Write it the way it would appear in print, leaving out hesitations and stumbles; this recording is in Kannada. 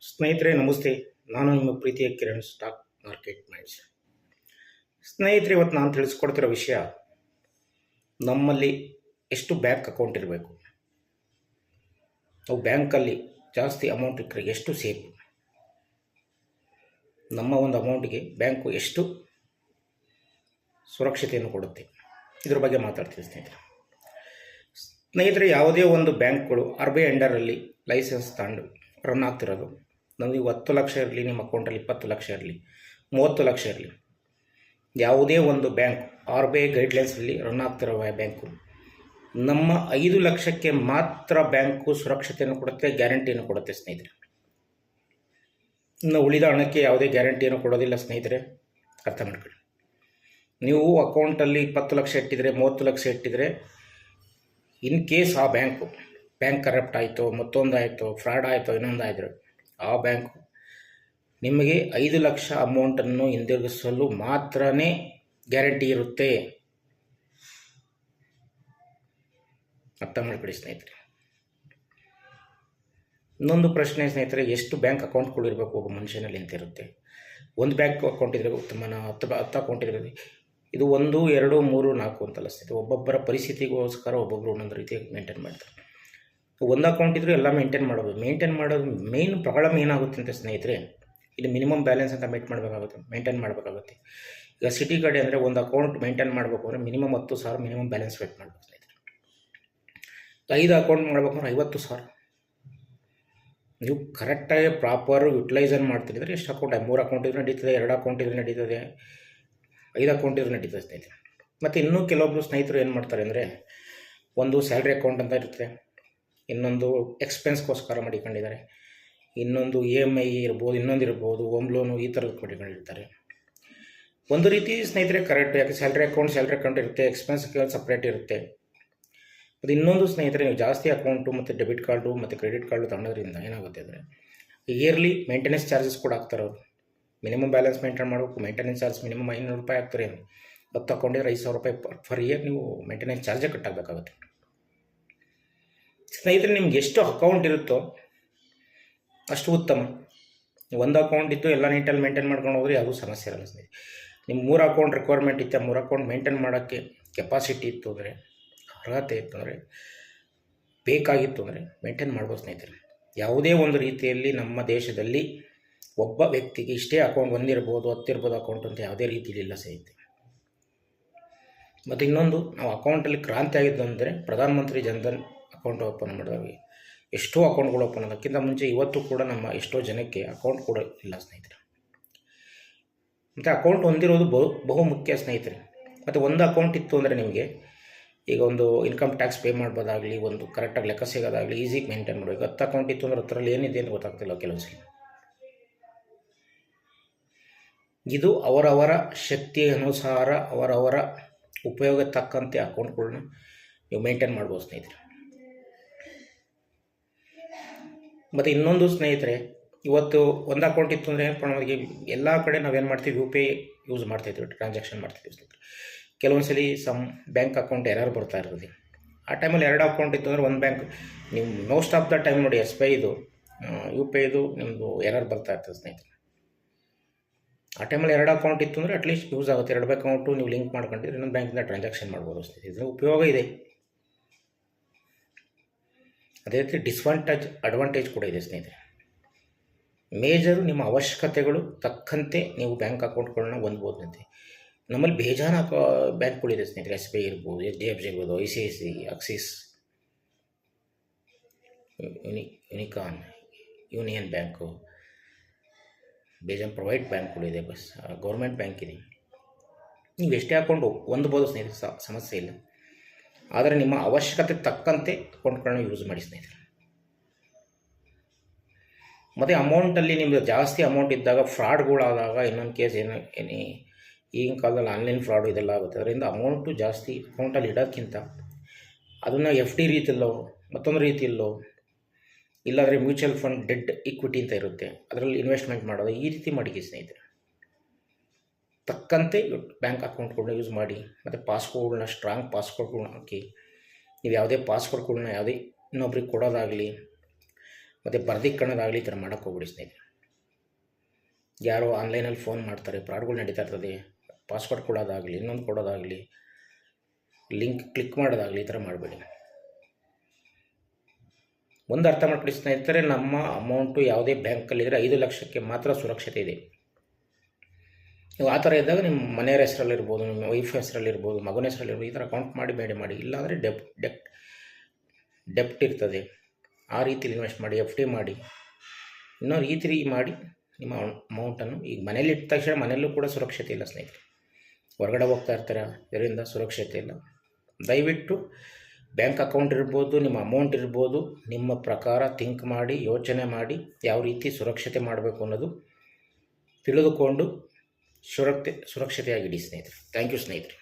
ಸ್ನೇಹಿತರೆ ನಮಸ್ತೆ. ನಾನು ನಿಮ್ಮ ಪ್ರೀತಿಯ ಕಿರಣ್ ಸ್ಟಾಕ್ ಮಾರ್ಕೆಟ್ ಮೈಂಡ್ಸ್. ಸ್ನೇಹಿತರೆ, ಇವತ್ತು ನಾನು ತಿಳಿಸ್ಕೊಡ್ತಿರೋ ವಿಷಯ, ನಮ್ಮಲ್ಲಿ ಎಷ್ಟು ಬ್ಯಾಂಕ್ ಅಕೌಂಟ್ ಇರಬೇಕು, ನಾವು ಬ್ಯಾಂಕಲ್ಲಿ ಜಾಸ್ತಿ ಅಮೌಂಟ್ ಇಟ್ಟರೆ ಎಷ್ಟು ಸೇಫ್, ನಮ್ಮ ಒಂದು ಅಮೌಂಟಿಗೆ ಬ್ಯಾಂಕು ಎಷ್ಟು ಸುರಕ್ಷತೆಯನ್ನು ಕೊಡುತ್ತೆ, ಇದ್ರ ಬಗ್ಗೆ ಮಾತಾಡ್ತೀವಿ ಸ್ನೇಹಿತರೆ. ಯಾವುದೇ ಒಂದು ಬ್ಯಾಂಕ್ಗಳು RBI ಅಂಡರಲ್ಲಿ ಲೈಸೆನ್ಸ್ ತಗೊಂಡು ರನ್ ಆಗ್ತಿರೋದು, ನಮಗೆ 10 ಲಕ್ಷ ಇರಲಿ, ನಿಮ್ಮ ಅಕೌಂಟಲ್ಲಿ 20 ಲಕ್ಷ ಇರಲಿ, 30 ಲಕ್ಷ ಇರಲಿ, ಯಾವುದೇ ಒಂದು ಬ್ಯಾಂಕ್ RBI ಗೈಡ್ಲೈನ್ಸಲ್ಲಿ ರನ್ ಆಗ್ತಿರೋ ಬ್ಯಾಂಕು ನಮ್ಮ 5 ಲಕ್ಷಕ್ಕೆ ಮಾತ್ರ ಬ್ಯಾಂಕು ಸುರಕ್ಷತೆಯನ್ನು ಕೊಡುತ್ತೆ, ಗ್ಯಾರಂಟಿಯನ್ನು ಕೊಡುತ್ತೆ ಸ್ನೇಹಿತರೆ. ಇನ್ನು ಉಳಿದ ಹಣಕ್ಕೆ ಯಾವುದೇ ಗ್ಯಾರಂಟಿಯನ್ನು ಕೊಡೋದಿಲ್ಲ ಸ್ನೇಹಿತರೆ, ಅರ್ಥ ಮಾಡ್ಕೊಳ್ಳಿ. ನೀವು ಅಕೌಂಟಲ್ಲಿ 20 ಲಕ್ಷ ಇಟ್ಟಿದ್ರೆ, 30 ಲಕ್ಷ ಇಟ್ಟಿದ್ರೆ, ಇನ್ ಕೇಸ್ ಆ ಬ್ಯಾಂಕ್ ಕರಪ್ಟ್ ಆಯಿತು, ಮತ್ತೊಂದು ಆಯಿತು, ಫ್ರಾಡ್ ಆಯಿತು, ಇನ್ನೊಂದು ಆಯಿತು, ಆ ಬ್ಯಾಂಕು ನಿಮಗೆ 5 ಲಕ್ಷ ಅಮೌಂಟನ್ನು ಹಿಂದಿರುಗಿಸಲು ಮಾತ್ರ ಗ್ಯಾರಂಟಿ ಇರುತ್ತೆ, ಅರ್ಥ ಮಾಡ್ಕೊಳ್ಳಿ ಸ್ನೇಹಿತರೆ. ಇನ್ನೊಂದು ಪ್ರಶ್ನೆ ಸ್ನೇಹಿತರೆ, ಎಷ್ಟು ಬ್ಯಾಂಕ್ ಅಕೌಂಟ್ಗಳಿರಬೇಕು ಒಬ್ಬ ಮನುಷ್ಯನಲ್ಲಿ ಅಂತ ಇರುತ್ತೆ. ಒಂದು ಬ್ಯಾಂಕ್ ಅಕೌಂಟ್ ಇದ್ದರೆ ಉತ್ತಮನ, 10 ಅಕೌಂಟ್ ಇರಬೇಕು. ಇದು 1, 2, 3, 4 ಅಂತಲ್ಲ ಸ್ನೇಹಿತರೆ. ಒಬ್ಬೊಬ್ಬರ ಪರಿಸ್ಥಿತಿಗೋಸ್ಕರ ಒಬ್ಬೊಬ್ಬರು ಒಂದೊಂದು ರೀತಿಯಾಗಿ ಮೇಂಟೈನ್ ಮಾಡ್ತಾರೆ. ಒಂದು ಅಕೌಂಟ್ ಇದ್ದರೂ ಎಲ್ಲ ಮೇಂಟೈನ್ ಮಾಡೋದು ಮೇನ್ ಪ್ರಾಬ್ಲಮ್ ಏನಾಗುತ್ತೆ ಅಂತ ಸ್ನೇಹಿತರೆ, ಇಲ್ಲಿ ಮಿನಿಮಮ್ ಬ್ಯಾಲೆನ್ಸ್ ಅಂತ ಮೇಂಟೈನ್ ಮಾಡಬೇಕಾಗುತ್ತೆ. ಈಗ ಸಿಟಿ ಕಡೆ ಅಂದರೆ ಒಂದು ಅಕೌಂಟ್ ಮೇಂಟೈನ್ ಮಾಡಬೇಕು ಅಂದರೆ ಮಿನಿಮಮ್ 10,000 ಮಿನಿಮಮ್ ಬ್ಯಾಲೆನ್ಸ್ ವೇಟ್ ಮಾಡಬೇಕು ಸ್ನೇಹಿತರೆ. 5 ಅಕೌಂಟ್ ಮಾಡಬೇಕಂದ್ರೆ 50,000. ನೀವು ಕರೆಕ್ಟಾಗಿ ಪ್ರಾಪರ್ ಯುಟಿಲೈಸನ್ ಮಾಡ್ತಿದ್ರೆ ಎಷ್ಟು ಅಕೌಂಟ್, 3 ಅಕೌಂಟ್ ಇದ್ರೆ ನಡೀತದೆ, 2 ಅಕೌಂಟ್ ಇದ್ರೆ ನಡೀತದೆ, 5 ಅಕೌಂಟ್ ಇದ್ರೆ ನಡೀತದೆ ಸ್ನೇಹಿತರೆ. ಮತ್ತು ಇನ್ನೂ ಕೆಲವೊಬ್ಬರು ಸ್ನೇಹಿತರು ಏನು ಮಾಡ್ತಾರೆ ಅಂದರೆ, ಒಂದು ಸ್ಯಾಲ್ರಿ ಅಕೌಂಟ್ ಅಂತ ಇರುತ್ತೆ, ಇನ್ನೊಂದು ಎಕ್ಸ್ಪೆನ್ಸ್ಗೋಸ್ಕರ ಮಾಡಿಕೊಂಡಿದ್ದಾರೆ, ಇನ್ನೊಂದು EMI ಇರ್ಬೋದು, ಇನ್ನೊಂದು ಇರ್ಬೋದು, ಹೋಮ್ ಲೋನು, ಈ ಥರದ್ದು ಮಾಡಿಕೊಂಡಿರ್ತಾರೆ. ಒಂದು ರೀತಿ ಸ್ನೇಹಿತರೆ ಕರೆಕ್ಟ್, ಯಾಕೆ ಸ್ಯಾಲ್ರಿ ಅಕೌಂಟ್ ಇರುತ್ತೆ, ಎಕ್ಸ್ಪೆನ್ಸ್ ಸಪ್ರೇಟ್ ಇರುತ್ತೆ. ಅದು ಇನ್ನೊಂದು ಸ್ನೇಹಿತರೆ, ನೀವು ಜಾಸ್ತಿ ಅಕೌಂಟು ಮತ್ತು ಡೆಬಿಟ್ ಕಾರ್ಡು ಮತ್ತು ಕ್ರೆಡಿಟ್ ಕಾರ್ಡು ತಗೊಳ್ಳೋದ್ರಿಂದ ಏನಾಗುತ್ತೆ ಅಂದರೆ, ಇಯರ್ಲಿ ಮೇಂಟೆನೆನ್ಸ್ ಚಾರ್ಜಸ್ ಕೂಡ ಹಾಕ್ತಾರೆ ಅವರು. ಮಿನಿಮಮ್ ಬ್ಯಾಲೆನ್ಸ್ ಮೇಂಟೈನ್ ಮಾಡಬೇಕು, ಮೇಂಟೆನೆನ್ಸ್ ಚಾರ್ಜ್ ಮಿನಿಮಮ್ 500 ರೂಪಾಯಿ ಹಾಕ್ತಾರೆ. 10 ಅಕೌಂಟಿದ್ರೆ 5,000 ರೂಪಾಯಿ ಫರ್ ಇಯರ್ ನೀವು ಮೇಂಟೆನೆನ್ಸ್ ಚಾರ್ಜೇ ಕಟ್ಟಾಗಬೇಕಾಗುತ್ತೆ ಸ್ನೇಹಿತರೆ. ನಿಮ್ಗೆ ಎಷ್ಟು ಅಕೌಂಟ್ ಇರುತ್ತೋ ಅಷ್ಟು ಉತ್ತಮ. ಒಂದು ಅಕೌಂಟ್ ಇತ್ತು ಎಲ್ಲ ನೀಟಲ್ಲಿ ಮೇಂಟೈನ್ ಮಾಡ್ಕೊಂಡು ಹೋದರೆ ಯಾವುದೂ ಸಮಸ್ಯೆ ಇರಲ್ಲ ಸ್ನೇಹಿತರೆ. ನಿಮ್ಮ 3 ಅಕೌಂಟ್ ರಿಕ್ವೈರ್ಮೆಂಟ್ ಇತ್ತು, 3 ಅಕೌಂಟ್ ಮೇಂಟೈನ್ ಮಾಡೋಕ್ಕೆ ಕೆಪಾಸಿಟಿ ಇತ್ತು ಅಂದರೆ, ಅರ್ಹತೆ ಇತ್ತು ಅಂದರೆ, ಬೇಕಾಗಿತ್ತು ಅಂದರೆ ಮೇಂಟೈನ್ ಮಾಡ್ಬೋದು ಸ್ನೇಹಿತರೆ. ಯಾವುದೇ ಒಂದು ರೀತಿಯಲ್ಲಿ ನಮ್ಮ ದೇಶದಲ್ಲಿ ಒಬ್ಬ ವ್ಯಕ್ತಿಗೆ ಇಷ್ಟೇ ಅಕೌಂಟ್, 1 ಇರ್ಬೋದು, 10 ಇರ್ಬೋದು ಅಕೌಂಟ್ ಅಂತ ಯಾವುದೇ ರೀತಿಯಲ್ಲಿ ಇಲ್ಲ ಸ್ನೇಹಿತರೆ. ಮತ್ತು ಇನ್ನೊಂದು, ನಾವು ಅಕೌಂಟಲ್ಲಿ ಕ್ರಾಂತಿ ಆಗಿದ್ದು ಅಂದರೆ ಪ್ರಧಾನಮಂತ್ರಿ ಜನ್ಧನ್ ಅಕೌಂಟ್ ಓಪನ್ ಮಾಡಿದಾಗ ಎಷ್ಟೋ ಅಕೌಂಟ್ಗಳು ಓಪನ್ ಆಗೋಕ್ಕಿಂತ ಮುಂಚೆ ಇವತ್ತು ಕೂಡ ನಮ್ಮ ಎಷ್ಟೋ ಜನಕ್ಕೆ ಅಕೌಂಟ್ ಕೂಡ ಇಲ್ಲ ಸ್ನೇಹಿತರೆ. ಮತ್ತು ಅಕೌಂಟ್ ಹೊಂದಿರೋದು ಬಹು ಮುಖ್ಯ ಸ್ನೇಹಿತರೆ. ಮತ್ತು ಒಂದು ಅಕೌಂಟ್ ಇತ್ತು ಅಂದರೆ ನಿಮಗೆ ಈಗ ಒಂದು ಇನ್ಕಮ್ ಟ್ಯಾಕ್ಸ್ ಪೇ ಮಾಡ್ಬೋದಾಗಲಿ, ಒಂದು ಕರೆಕ್ಟಾಗಿ ಲೆಕ್ಕ ಸಿಗೋದಾಗಲಿ, ಈಸಿಗೆ ಮೇಂಟೈನ್ ಮಾಡಬೇಕು. 10 ಅಕೌಂಟ್ ಇತ್ತು ಅಂದರೆ 10ರಲ್ಲಿ ಏನಿದೆ ಅಂತ ಗೊತ್ತಾಗ್ತಿಲ್ಲ ಕೆಲವು ಸಲ. ಇದು ಅವರವರ ಶಕ್ತಿ ಅನುಸಾರ ಅವರವರ ಉಪಯೋಗ ತಕ್ಕಂತೆ ಅಕೌಂಟ್ಗಳನ್ನ ನೀವು ಮೇಂಟೈನ್ ಮಾಡ್ಬೋದು ಸ್ನೇಹಿತರೆ. ಮತ್ತು ಇನ್ನೊಂದು ಸ್ನೇಹಿತರೆ, ಇವತ್ತು ಒಂದು ಅಕೌಂಟ್ ಇತ್ತು ಅಂದರೆ ನಮಗೆ ಎಲ್ಲ ಕಡೆ ನಾವೇನು ಮಾಡ್ತೀವಿ, UPI ಯೂಸ್ ಮಾಡ್ತಾಯಿದ್ವಿ, ಟ್ರಾನ್ಸಾಕ್ಷನ್ ಮಾಡ್ತಿದ್ವಿ ಸ್ನೇಹಿತರೆ. ಕೆಲವೊಂದು ಸಲ ಬ್ಯಾಂಕ್ ಅಕೌಂಟ್ ಎರರ್ ಬರ್ತಾ ಇರ್ತದೆ. ಆ ಟೈಮಲ್ಲಿ 2 ಅಕೌಂಟ್ ಇತ್ತು ಅಂದರೆ ಒಂದು ಬ್ಯಾಂಕ್, ನೀವು ಮೋಸ್ಟ್ ಆಫ್ ದ ಟೈಮ್ ನೋಡಿ SBI UPI ನಿಮ್ಮದು ಎರರ್ ಬರ್ತಾ ಇರ್ತದೆ ಸ್ನೇಹಿತರೆ. ಆ ಟೈಮಲ್ಲಿ 2 ಅಕೌಂಟ್ ಇತ್ತು ಅಂದರೆ ಅಟ್ಲೀಸ್ಟ್ ಯೂಸ್ ಆಗುತ್ತೆ. 2 ಅಕೌಂಟು ನೀವು ಲಿಂಕ್ ಮಾಡ್ಕೊಂಡಿದ್ರೆ ಇನ್ನೊಂದು ಬ್ಯಾಂಕಿಂದ ಟ್ರಾನ್ಸಾಕ್ಷನ್ ಮಾಡ್ಬೋದು ಸ್ನೇಹಿತರೆ. ಇದರ ಉಪಯೋಗ ಇದೆ, ಅದೇ ರೀತಿ ಅಡ್ವಾಂಟೇಜ್ ಕೂಡ ಇದೆ ಸ್ನೇಹಿತರೆ. ಮೇಜರು ನಿಮ್ಮ ಅವಶ್ಯಕತೆಗಳು ತಕ್ಕಂತೆ ನೀವು ಬ್ಯಾಂಕ್ ಅಕೌಂಟ್ಗಳನ್ನ ಹೊಂದ್ಬೋದು ಅಂತೆ. ನಮ್ಮಲ್ಲಿ ಬೇಜಾನ ಬ್ಯಾಂಕ್ಗಳಿದೆ ಸ್ನೇಹಿತರೆ. SBI ಇರ್ಬೋದು, HDFC ಇರ್ಬೋದು, ICICI, Axis, unicorn, union bank, ಬೇಜಾನ್ ಪ್ರೈವೇಟ್ ಬ್ಯಾಂಕ್ಗಳಿದೆ, ಗೌರ್ಮೆಂಟ್ ಬ್ಯಾಂಕ್ ಇದೆ. ನೀವು ಎಷ್ಟೇ ಅಕೌಂಟ್ ಹೊಂದ್ಬೋದು ಸ್ನೇಹಿತರೆ, ಸಮಸ್ಯೆ ಇಲ್ಲ. ಆದರೆ ನಿಮ್ಮ ಅವಶ್ಯಕತೆ ತಕ್ಕಂತೆ ಅಕೌಂಟ್ಗಳನ್ನ ಯೂಸ್ ಮಾಡಿ ಸ್ನೇಹಿತರೆ. ಮತ್ತು ಅಮೌಂಟಲ್ಲಿ ನಿಮ್ಮದು ಜಾಸ್ತಿ ಅಮೌಂಟ್ ಇದ್ದಾಗ ಫ್ರಾಡ್ಗಳಾದಾಗ, ಇನ್ನೊಂದು ಕೇಸ್ ಈಗಿನ ಕಾಲದಲ್ಲಿ ಆನ್ಲೈನ್ ಫ್ರಾಡು ಇದೆಲ್ಲ ಆಗುತ್ತೆ. ಅದರಿಂದ ಅಮೌಂಟು ಜಾಸ್ತಿ ಅಕೌಂಟಲ್ಲಿ ಇಡೋಕ್ಕಿಂತ ಅದನ್ನು FD ರೀತಿಯಲ್ಲೋ ಮತ್ತೊಂದು ರೀತಿಯಲ್ಲೋ, ಇಲ್ಲಾಂದರೆ ಮ್ಯೂಚುವಲ್ ಫಂಡ್ ಡೆಡ್ ಇಕ್ವಿಟಿ ಅಂತ ಇರುತ್ತೆ, ಅದರಲ್ಲಿ ಇನ್ವೆಸ್ಟ್ಮೆಂಟ್ ಮಾಡೋದು, ಈ ರೀತಿ ಮಾಡಿ ಸ್ನೇಹಿತರೆ. ತಕ್ಕಂತೆ ಬ್ಯಾಂಕ್ ಅಕೌಂಟ್ಗಳನ್ನ ಯೂಸ್ ಮಾಡಿ. ಮತ್ತು ಪಾಸ್ವರ್ಡ್ಗಳನ್ನ ಸ್ಟ್ರಾಂಗ್ ಪಾಸ್ವರ್ಡ್ಗಳನ್ನ ಹಾಕಿ. ನೀವು ಯಾವುದೇ ಪಾಸ್ವರ್ಡ್ಗಳನ್ನ ಯಾವುದೇ ಇನ್ನೊಬ್ರಿಗೆ ಕೊಡೋದಾಗಲಿ, ಮತ್ತು ಬರ್ದಿಕ್ಕಣದಾಗಲಿ ಈ ಥರ ಮಾಡೋಕ್ಕೆ ಹೋಗ್ಬಿಡಿ ಸ್ನೇಹಿತರೆ. ಯಾರೋ ಆನ್ಲೈನಲ್ಲಿ ಫೋನ್ ಮಾಡ್ತಾರೆ, ಫ್ರಾಡ್ಗಳು ನಡೀತಾ ಇರ್ತದೆ, ಪಾಸ್ವರ್ಡ್ ಕೊಡೋದಾಗಲಿ, ಇನ್ನೊಂದು ಕೊಡೋದಾಗಲಿ, ಲಿಂಕ್ ಕ್ಲಿಕ್ ಮಾಡೋದಾಗಲಿ, ಈ ಥರ ಮಾಡಬೇಡಿ. ಒಂದು ಅರ್ಥ ಮಾಡ್ಕೊಳ್ಳಿ ಸ್ನೇಹಿತರೆ, ನಮ್ಮ ಅಮೌಂಟು ಯಾವುದೇ ಬ್ಯಾಂಕಲ್ಲಿದ್ದರೆ 5 ಲಕ್ಷಕ್ಕೆ ಮಾತ್ರ ಸುರಕ್ಷತೆ ಇದೆ. ನೀವು ಆ ಥರ ಇದ್ದಾಗ ನಿಮ್ಮ ಮನೆಯವರ ಹೆಸರಲ್ಲಿರ್ಬೋದು, ನಿಮ್ಮ ವೈಫ್ ಹೆಸರಲ್ಲಿರ್ಬೋದು, ಮಗನ ಹೆಸರಲ್ಲಿರ್ಬೋದು, ಈ ಥರ ಅಕೌಂಟ್ ಮಾಡಿ ಬೇಡ ಮಾಡಿ. ಇಲ್ಲಾಂದರೆ ಡೆಪ್ಟ್ ಇರ್ತದೆ. ಆ ರೀತಿಲಿ ಇನ್ವೆಸ್ಟ್ ಮಾಡಿ, FD ಮಾಡಿ, ಇನ್ನೂ ರೀತಿ ಮಾಡಿ ನಿಮ್ಮ ಅಮೌಂಟನ್ನು. ಈಗ ಮನೇಲಿ ಇಟ್ಟ ತಕ್ಷಣ ಮನೆಯಲ್ಲೂ ಕೂಡ ಸುರಕ್ಷತೆ ಇಲ್ಲ ಸ್ನೇಹಿತರೆ. ಹೊರಗಡೆ ಹೋಗ್ತಾ ಇರ್ತಾರೆ, ಇದರಿಂದ ಸುರಕ್ಷತೆ ಇಲ್ಲ. ದಯವಿಟ್ಟು ಬ್ಯಾಂಕ್ ಅಕೌಂಟ್ ಇರ್ಬೋದು, ನಿಮ್ಮ ಅಮೌಂಟ್ ಇರ್ಬೋದು, ನಿಮ್ಮ ಪ್ರಕಾರ ಥಿಂಕ್ ಮಾಡಿ, ಯೋಚನೆ ಮಾಡಿ ಯಾವ ರೀತಿ ಸುರಕ್ಷತೆ ಮಾಡಬೇಕು ಅನ್ನೋದು ತಿಳಿದುಕೊಂಡು ಸುರಕ್ಷತೆಯಾಗಿಡಿ ಸ್ನೇಹಿತರೆ. ಥ್ಯಾಂಕ್ ಯು ಸ್ನೇಹಿತರೆ.